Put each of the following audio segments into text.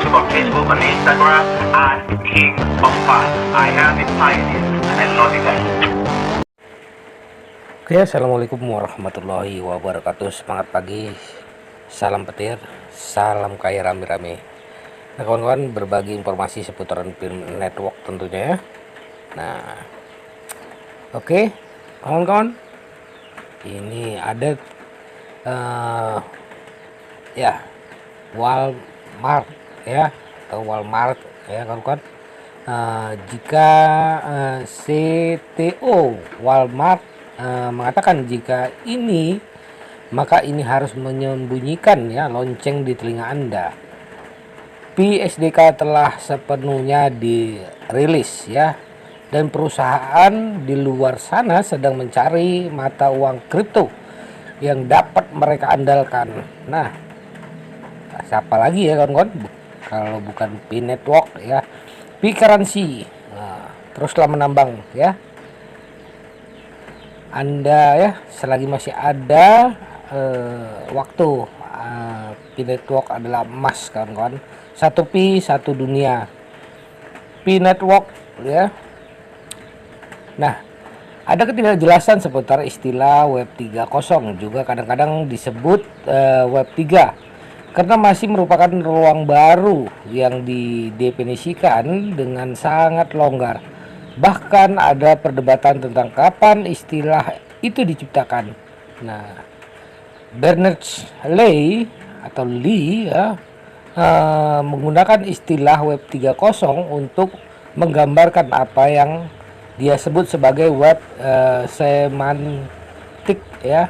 active on Facebook and Instagram at King of Fun. I have been pioneers and I love you guys. Oke, assalamualaikum warahmatullahi wabarakatuh. Semangat pagi, salam petir, salam kaya rame-rame. Nah kawan-kawan, berbagi informasi seputaran PIN network tentunya ya. Nah oke kawan-kawan, ini ada ya Walmart ya, atau Walmart ya kawan-kawan. Jika CTO Walmart mengatakan jika ini, maka ini harus menyembunyikan ya lonceng di telinga Anda. PSDK telah sepenuhnya dirilis ya, dan perusahaan di luar sana sedang mencari mata uang kripto yang dapat mereka andalkan. Nah, siapa lagi ya kawan-kawan kalau bukan PIN Network ya, P-Currency. Nah, teruslah menambang ya Anda ya, selagi masih ada waktu. PIN Network adalah emas kawan-kawan, satu P satu dunia, P Network ya. Nah, ada ketidakjelasan seputar istilah Web 3.0, juga kadang-kadang disebut Web 3, karena masih merupakan ruang baru yang didefinisikan dengan sangat longgar. Bahkan ada perdebatan tentang kapan istilah itu diciptakan. Nah, Berners-Lee atau Lee ya, menggunakan istilah Web 3.0 untuk menggambarkan apa yang dia sebut sebagai web semantik ya,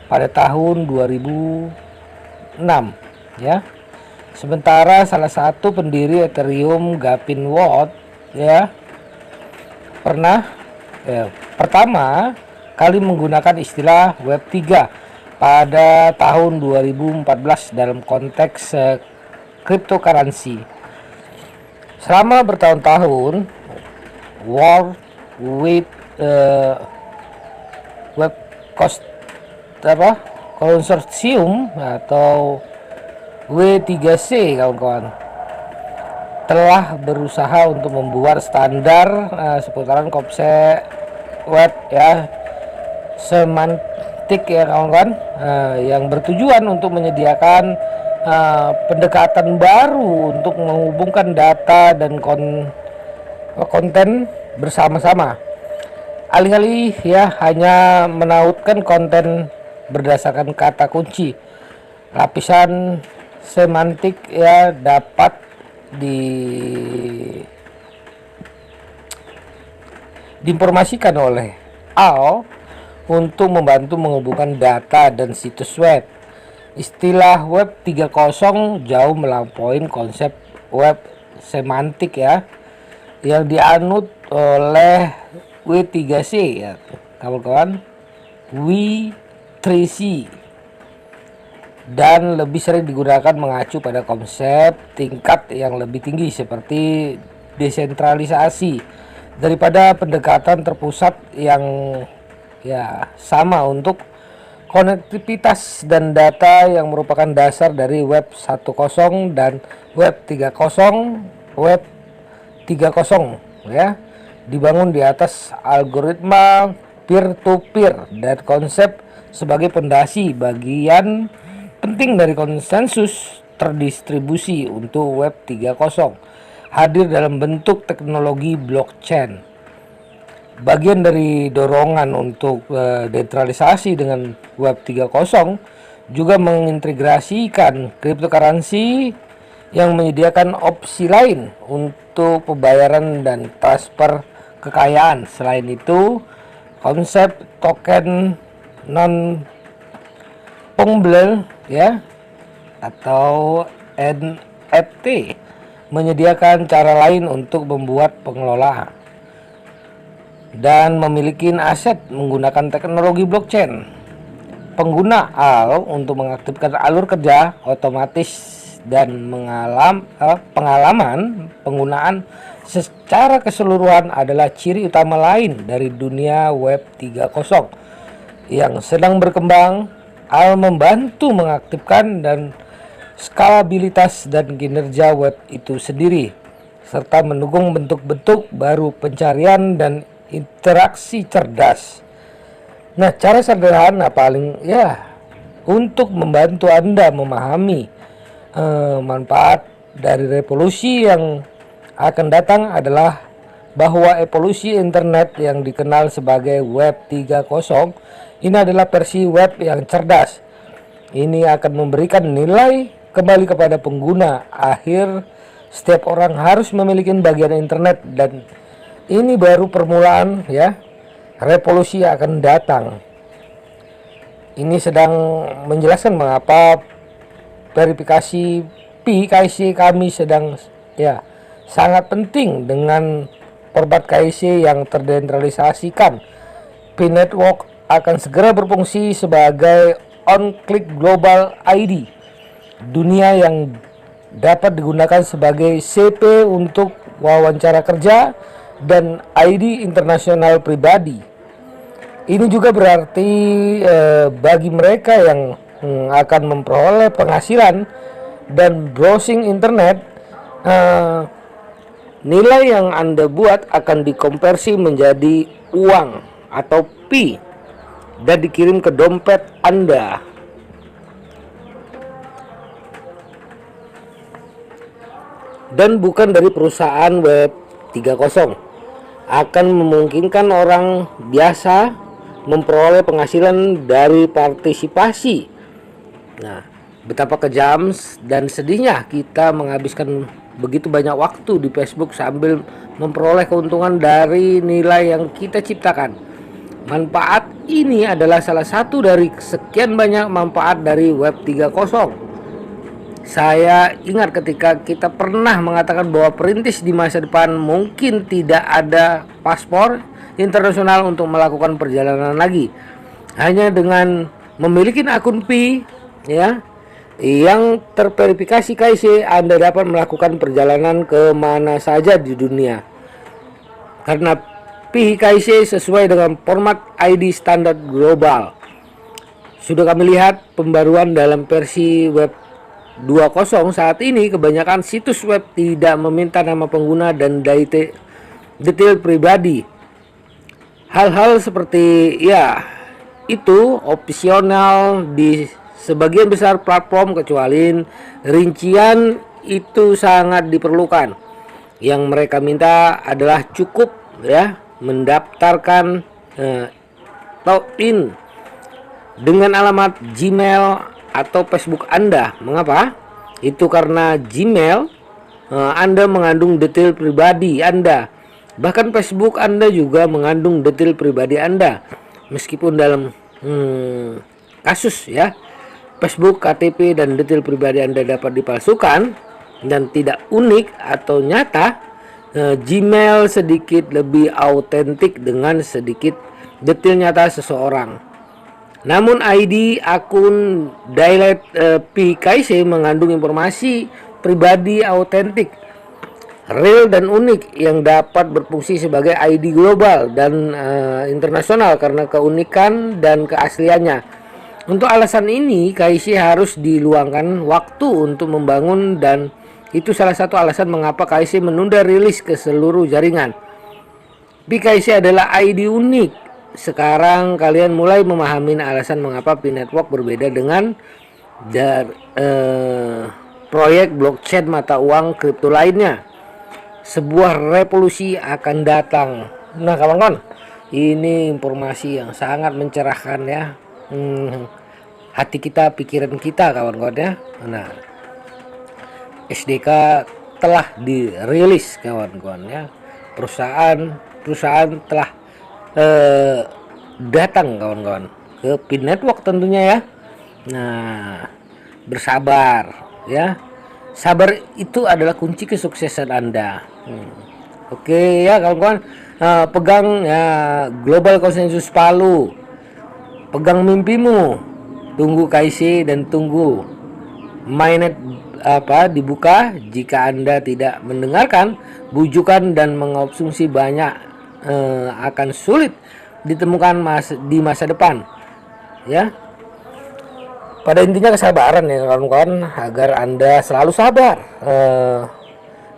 pada tahun 2006 ya. Sementara salah satu pendiri Ethereum, Gavin Wood ya, pertama kali menggunakan istilah Web 3 pada tahun 2014 dalam konteks cryptocurrency. Selama bertahun-tahun, World Wide Web Consortium atau W3C kawan-kawan telah berusaha untuk membuat standar seputaran konsep web ya semantik ya kawan-kawan, yang bertujuan untuk menyediakan pendekatan baru untuk menghubungkan data dan konten bersama-sama, alih-alih ya hanya menautkan konten berdasarkan kata kunci. Lapisan semantik ya dapat diinformasikan oleh AL untuk membantu menghubungkan data dan situs web. Istilah Web 3.0 jauh melampaui konsep web semantik ya, yang dianut oleh W3C ya kawan-kawan, W3C, dan lebih sering digunakan mengacu pada konsep tingkat yang lebih tinggi seperti desentralisasi daripada pendekatan terpusat yang ya sama untuk konektivitas dan data yang merupakan dasar dari Web 1.0 dan Web 3.0. Web 3.0 ya dibangun di atas algoritma peer-to-peer dan konsep sebagai pondasi bagian penting dari konsensus terdistribusi untuk Web 3.0 hadir dalam bentuk teknologi blockchain. Bagian dari dorongan untuk desentralisasi dengan Web 3.0 juga mengintegrasikan cryptocurrency yang menyediakan opsi lain untuk pembayaran dan transfer kekayaan. Selain itu, konsep token non fungible ya atau NFT menyediakan cara lain untuk membuat pengelola dan memiliki aset menggunakan teknologi blockchain. Pengguna AL untuk mengaktifkan alur kerja otomatis dan pengalaman penggunaan secara keseluruhan adalah ciri utama lain dari dunia Web 3.0 yang sedang berkembang. AL membantu mengaktifkan dan skalabilitas dan kinerja web itu sendiri, serta mendukung bentuk-bentuk baru pencarian dan interaksi cerdas. Nah, cara sederhana paling untuk membantu Anda memahami manfaat dari revolusi yang akan datang adalah bahwa evolusi internet yang dikenal sebagai Web 3.0 ini adalah versi web yang cerdas. Ini akan memberikan nilai kembali kepada pengguna akhir. Setiap orang harus memiliki bagian internet, dan ini baru permulaan revolusi akan datang. Ini sedang menjelaskan mengapa verifikasi PKIC kami sedang sangat penting dengan format KIC yang terdesentralisasikan. P-Network akan segera berfungsi sebagai on-click global ID dunia yang dapat digunakan sebagai CP untuk wawancara kerja dan ID internasional pribadi. Ini juga berarti bagi mereka yang akan memperoleh penghasilan dan browsing internet, nilai yang Anda buat akan dikonversi menjadi uang atau P dan dikirim ke dompet Anda. Dan bukan dari perusahaan Web 3.0, akan memungkinkan orang biasa memperoleh penghasilan dari partisipasi. Nah, betapa kejam dan sedihnya kita menghabiskan begitu banyak waktu di Facebook sambil memperoleh keuntungan dari nilai yang kita ciptakan. Manfaat ini adalah salah satu dari sekian banyak manfaat dari Web 3.0. Saya ingat ketika kita pernah mengatakan bahwa perintis di masa depan mungkin tidak ada paspor internasional untuk melakukan perjalanan lagi. Hanya dengan memiliki akun P yang terverifikasi KIC, Anda dapat melakukan perjalanan ke mana saja di dunia. Karena P KIC sesuai dengan format ID standar global. Sudah kami lihat pembaruan dalam versi Web 2.0 saat ini. Kebanyakan situs web tidak meminta nama pengguna dan detail pribadi. Hal-hal seperti itu opsional di sebagian besar platform, kecuali rincian itu sangat diperlukan. Yang mereka minta adalah cukup mendaftarkan login dengan alamat Gmail atau Facebook Anda. Mengapa? Itu karena Gmail Anda mengandung detail pribadi Anda. Bahkan Facebook Anda juga mengandung detail pribadi Anda. Meskipun dalam kasus Facebook, KTP dan detail pribadi Anda dapat dipalsukan dan tidak unik atau nyata, Gmail sedikit lebih autentik dengan sedikit detail nyata seseorang. Namun ID akun Daily PKIC mengandung informasi pribadi autentik, real dan unik yang dapat berfungsi sebagai ID global dan internasional karena keunikan dan keasliannya. Untuk alasan ini, KIC harus diluangkan waktu untuk membangun, dan itu salah satu alasan mengapa KIC menunda rilis ke seluruh jaringan. PKIC adalah ID unik. Sekarang kalian mulai memahami alasan mengapa P-Network berbeda dengan proyek blockchain mata uang kripto lainnya. Sebuah revolusi akan datang. Nah kawan-kawan, ini informasi yang sangat mencerahkan hati kita, pikiran kita kawan-kawan Nah, SDK telah dirilis kawan-kawan Perusahaan telah datang kawan-kawan ke P-Network tentunya Nah, bersabar Sabar itu adalah kunci kesuksesan Anda. Oke kawan-kawan, pegang global konsensus Palu. Pegang mimpimu. Tunggu KIC dan tunggu mainnet dibuka. Jika Anda tidak mendengarkan bujukan dan mengonsumsi banyak, akan sulit ditemukan di masa depan pada intinya kesabaran ya kawan-kawan, agar Anda selalu sabar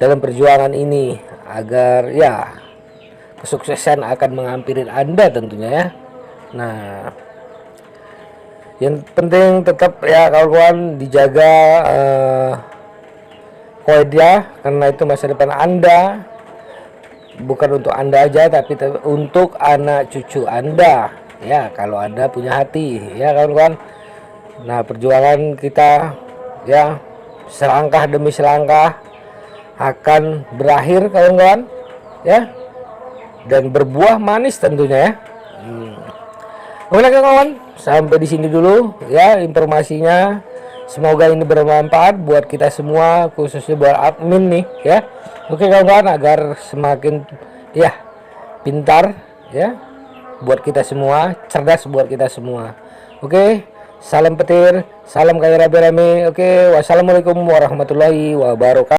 dalam perjuangan ini, agar ya kesuksesan akan menghampiri Anda tentunya ya. Nah, yang penting tetap ya kawan-kawan dijaga koedia, karena itu masa depan Anda, bukan untuk Anda aja tapi untuk anak cucu Anda ya, kalau Anda punya hati ya kawan-kawan. Nah, perjuangan kita ya selangkah demi selangkah akan berakhir kawan-kawan ya, dan berbuah manis tentunya ya. Oke kawan, sampai di sini dulu ya informasinya. Semoga ini bermanfaat buat kita semua, khususnya buat admin nih ya. Oke kawan-kawan, agar semakin ya pintar ya buat kita semua, cerdas buat kita semua. Oke, salam petir, salam kaya rame-rame. Oke, wassalamualaikum warahmatullahi wabarakatuh.